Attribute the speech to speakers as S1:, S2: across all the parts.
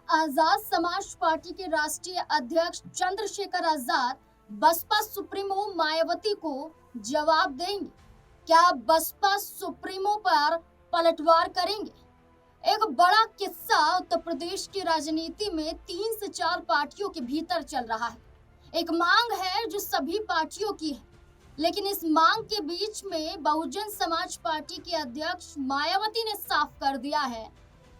S1: Azad Samaj party के राष्ट्रीय अध्यक्ष चंद्रशेखर आजाद बसपा सुप्रीमो मायावती को जवाब देंगे। क्या बसपा सुप्रीमो पर पलटवार करेंगे? एक बड़ा किस्सा उत्तर प्रदेश की राजनीति में 3 से 4 पार्टियों के भीतर चल रहा है। एक मांग है जो सभी पार्टियों की है, लेकिन इस मांग के बीच में बहुजन समाज पार्टी के अध्यक्ष मायावती ने साफ कर दिया है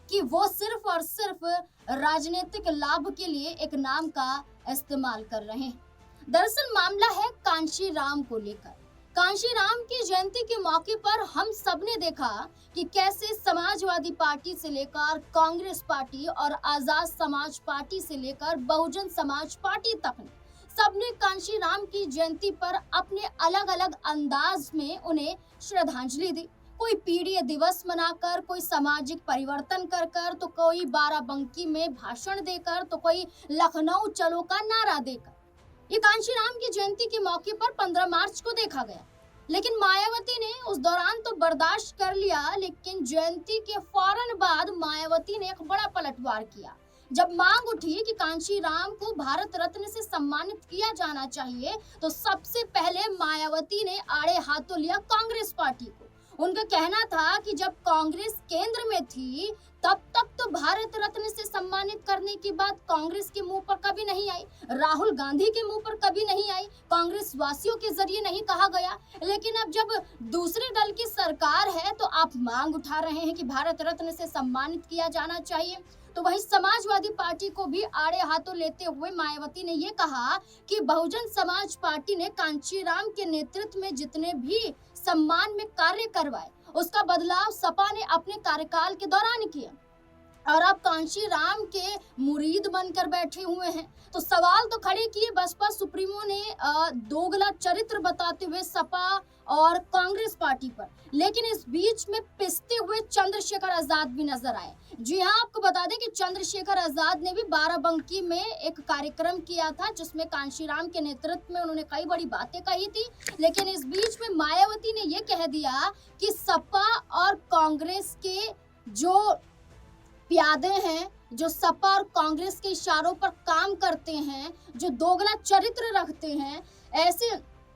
S1: कि वो सिर्फ और सिर्फ राजनीतिक लाभ के लिए एक नाम का इस्तेमाल कर रहे हैं। दरअसल मामला है कांशी राम को लेकर। कांशी राम की जयंती के मौके पर हम सबने देखा कि कैसे समाजवादी पार्टी से लेकर कांग्रेस पार्टी और आजाद समाज पार्टी से लेकर बहुजन समाज पार्टी तक ने सबने कांशी राम की जयंती पर अपने अलग अलग अंदाज में उन्हें श्रद्धांजलि दी। कोई पीड़ित दिवस मनाकर, कोई सामाजिक परिवर्तन कर कर, तो कोई बाराबंकी में भाषण देकर, तो कोई लखनऊ चलो का नारा देकर। ये कांशी राम की जयंती के मौके पर 15 मार्च को देखा गया, लेकिन मायावती ने उस दौरान तो बर्दाश्त कर लिया, लेकिन जयंती के फौरन बाद मायावती ने एक बड़ा पलटवार किया। जब मांग उठी कि कांशी राम को भारत रत्न से सम्मानित किया जाना चाहिए, तो सबसे पहले मायावती ने आड़े हाथों लिया कांग्रेस पार्टी को। उनका कहना था कि जब कांग्रेस केंद्र में थी तब तक तो भारत रत्न से सम्मानित करने की बात कांग्रेस के मुंह पर कभी नहीं आई, राहुल गांधी के मुंह पर कभी नहीं आई, कांग्रेस वासियों के जरिए नहीं कहा गया। लेकिन अब जब दूसरे दल की सरकार है तो आप मांग उठा रहे हैं कि भारत रत्न से सम्मानित किया जाना चाहिए। तो वही समाजवादी पार्टी को भी आड़े हाथों लेते हुए मायावती ने ये कहा कि बहुजन समाज पार्टी ने कांशी राम के नेतृत्व में जितने भी सम्मान में कार्य करवाए, उसका बदलाव सपा ने अपने कार्यकाल के दौरान किया और अब कांशी राम के मुरीद बनकर बैठे हुए हैं। तो सवाल तो खड़े किए बसपा सुप्रीमो ने दोगला चरित्र बताते हुए सपा और कांग्रेस पार्टी पर, लेकिन इस बीच में पिसते हुए चंद्रशेखर आजाद भी नजर आए। जी हाँ, आपको बता दें कि चंद्रशेखर आजाद ने भी बाराबंकी में एक कार्यक्रम किया था जिसमें कांशी राम के नेतृत्व में उन्होंने कई बड़ी बातें कही थी, लेकिन इस बीच में मायावती ने यह कह दिया कि सपा और कांग्रेस के जो प्यादे हैं, जो सपा और कांग्रेस के इशारों पर काम करते हैं, जो दोगला चरित्र रखते हैं, ऐसे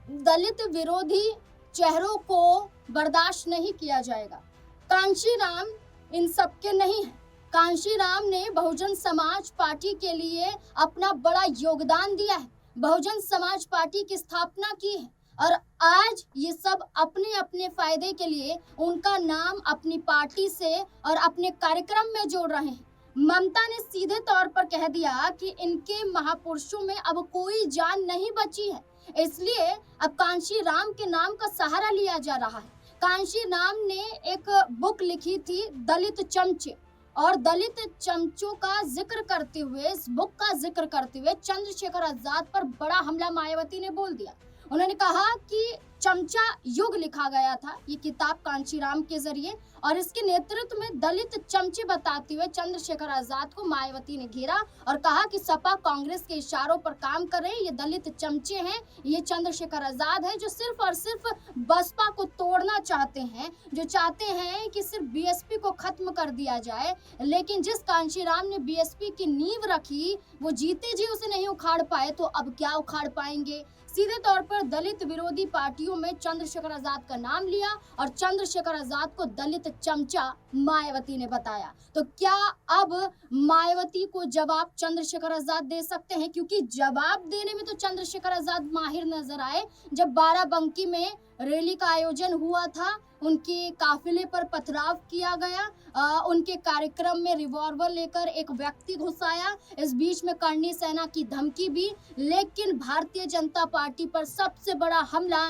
S1: दलित विरोधी चेहरों को बर्दाश्त नहीं किया जाएगा। कांशी राम इन सब के नहीं है। कांशी राम ने बहुजन समाज पार्टी के लिए अपना बड़ा योगदान दिया है, बहुजन समाज पार्टी की स्थापना की है और आज ये सब अपने अपने फायदे के लिए उनका नाम अपनी पार्टी से और अपने कार्यक्रम में जोड़ रहे हैं। ममता ने सीधे तौर पर कह दिया कि इनके महापुरुषों में अब कोई जान नहीं बची है, इसलिए अब कांशी राम के नाम का सहारा लिया जा रहा है। कांशी राम ने एक बुक लिखी थी दलित चमचे, और दलित चमचों का जिक्र करते हुए, इस बुक का जिक्र करते हुए चंद्रशेखर आजाद पर बड़ा हमला मायावती ने बोल दिया। उन्होंने कहा कि चमचा युग लिखा गया था ये किताब कांशी राम के जरिए, और इसके नेतृत्व में दलित चमचे बताते हुए चंद्रशेखर आजाद को मायावती ने घेरा और कहा कि सपा कांग्रेस के इशारों पर काम कर रहे हैं, ये दलित चमचे हैं, ये चंद्रशेखर आजाद है जो सिर्फ और सिर्फ बसपा को तोड़ना चाहते हैं, जो चाहते हैं कि सिर्फ बीएसपी को खत्म कर दिया जाए। लेकिन जिस कांशी राम ने बीएसपी की नींव रखी वो जीते जी उसे नहीं उखाड़ पाए, तो अब क्या उखाड़ पाएंगे। सीधे तौर पर दलित विरोधी पार्टियों में चंद्रशेखर आजाद का नाम लिया और चंद्रशेखर आजाद को दलित चमचा मायावती ने बताया। तो क्या अब मायावती को जवाब चंद्रशेखर आजाद दे सकते हैं? क्योंकि जवाब देने में तो चंद्रशेखर आजाद माहिर नजर आए। जब बाराबंकी में रैली का आयोजन हुआ था, उनके काफिले पर पथराव किया गया, उनके कार्यक्रम में रिवॉल्वर लेकर एक व्यक्ति घुस आया, इस बीच में करनी सेना की धमकी भी, लेकिन भारतीय जनता पार्टी पर सबसे बड़ा हमला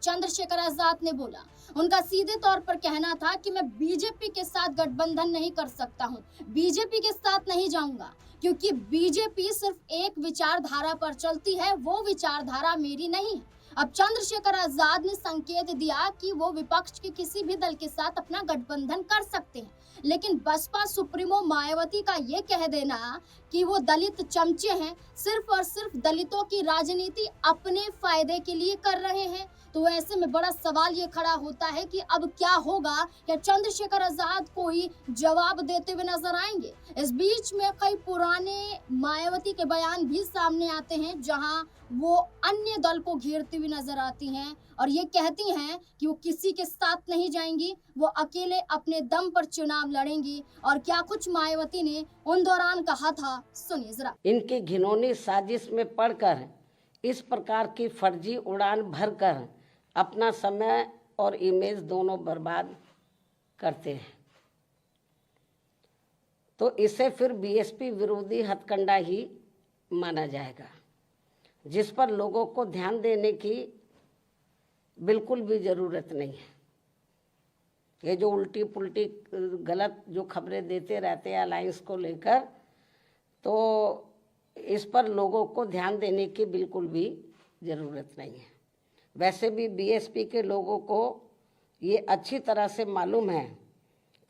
S1: चंद्रशेखर आजाद ने बोला। उनका सीधे तौर पर कहना था कि मैं बीजेपी के साथ गठबंधन नहीं कर सकता हूं, बीजेपी के साथ नहीं जाऊंगा, क्योंकि बीजेपी सिर्फ एक विचारधारा पर चलती है, वो विचारधारा मेरी नहीं है। अब चंद्रशेखर आजाद ने संकेत दिया कि वो विपक्ष के किसी भी दल के साथ अपना गठबंधन कर सकते हैं, लेकिन बसपा सुप्रीमो मायावती का ये कह देना कि वो दलित चमचे हैं, सिर्फ और सिर्फ दलितों की राजनीति अपने फायदे के लिए कर रहे हैं, तो ऐसे में बड़ा सवाल ये खड़ा होता है कि अब क्या होगा, क्या चंद्रशेखर आजाद कोई जवाब देते हुए नजर आएंगे। इस बीच में कई पुराने मायावती के बयान भी सामने आते हैं, जहां वो अन्य दल को घेरती हुई नजर आती हैं और ये कहती हैं कि वो किसी के साथ नहीं जाएंगी, वो अकेले अपने दम पर चुनाव लड़ेंगी। और क्या कुछ मायावती ने उन दौरान कहा था, सुनिए जरा।
S2: इनकी घिनौनी साजिश में पड़कर इस प्रकार की फर्जी उड़ान भरकर अपना समय और इमेज दोनों बर्बाद करते हैं, तो इसे फिर बीएसपी विरोधी हथकंडा ही माना जाएगा, जिस पर लोगों को ध्यान देने की बिल्कुल भी ज़रूरत नहीं है। ये जो उल्टी पुल्टी गलत जो खबरें देते रहते हैं अलायंस को लेकर, तो इस पर लोगों को ध्यान देने की बिल्कुल भी ज़रूरत नहीं है। वैसे भी बीएसपी के लोगों को ये अच्छी तरह से मालूम है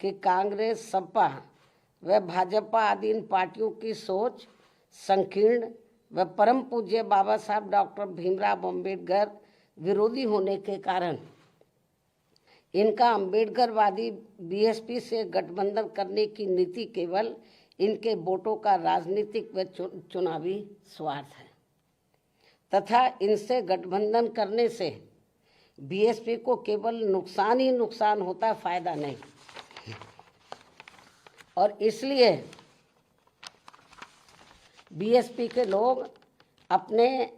S2: कि कांग्रेस, सपा व भाजपा आदि इन पार्टियों की सोच संकीर्ण व परम पूज्य बाबा साहब डॉक्टर भीमराव अम्बेडकर विरोधी होने के कारण इनका अम्बेडकरवादी बीएसपी से गठबंधन करने की नीति केवल इनके वोटों का राजनीतिक व चुनावी स्वार्थ है तथा इनसे गठबंधन करने से बीएसपी को केवल नुकसान ही नुकसान होता है, फायदा नहीं। और इसलिए बीएसपी के लोग अपने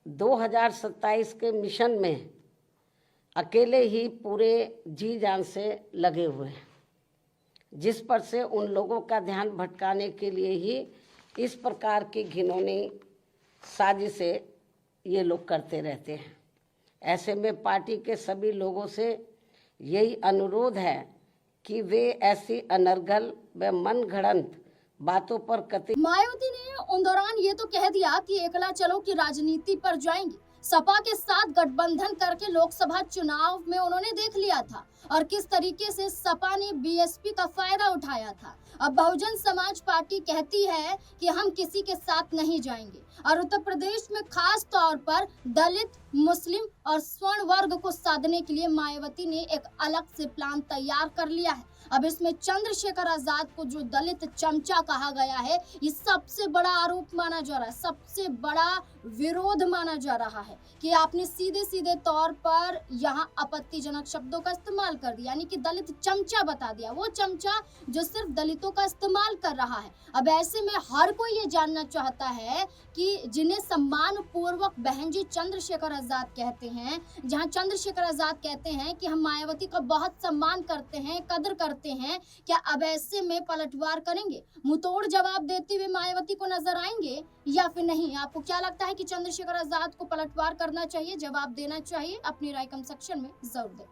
S2: 2027 के मिशन में अकेले ही पूरे जी जान से लगे हुए हैं, जिस पर से उन लोगों का ध्यान भटकाने के लिए ही इस प्रकार की घिनौनी साजिशें ये लोग करते रहते हैं। ऐसे में पार्टी के सभी लोगों से यही अनुरोध है कि वे ऐसी अनर्गल व मनगढ़ंत बातों पर कतई।
S1: मायावती ने उन दौरान ये तो कह दिया कि एकला चलो की राजनीति पर जाएंगे। सपा के साथ गठबंधन करके लोकसभा चुनाव में उन्होंने देख लिया था और किस तरीके से सपा ने बीएसपी का फायदा उठाया था। अब बहुजन समाज पार्टी कहती है कि हम किसी के साथ नहीं जाएंगे और उत्तर प्रदेश में खास तौर पर दलित, मुस्लिम और स्वर्ण वर्ग को साधने के लिए मायावती ने एक अलग से प्लान तैयार कर लिया है। अब इसमें चंद्रशेखर आजाद को जो दलित चमचा कहा गया है, ये सबसे बड़ा आरोप माना जा रहा है, सबसे बड़ा विरोध माना जा रहा है कि आपने सीधे सीधे तौर पर यहाँ आपत्तिजनक शब्दों का इस्तेमाल कर दिया, यानी कि दलित चमचा बता दिया, वो चमचा जो सिर्फ दलितों का इस्तेमाल कर रहा है। अब ऐसे में हर कोई ये जानना चाहता है कि जिन्हें सम्मान पूर्वक बहन जी चंद्रशेखर आजाद कहते हैं, जहाँ चंद्रशेखर आजाद कहते हैं कि हम मायावती का बहुत सम्मान करते हैं, कदर करते हैं, क्या अब ऐसे में पलटवार करेंगे, मुंहतोड़ जवाब देते हुए मायावती को नजर आएंगे या फिर नहीं? आपको क्या लगता है कि चंद्रशेखर आजाद को पलटवार करना चाहिए, जवाब देना चाहिए? अपनी राय कमेंट सेक्शन में जरूर दें।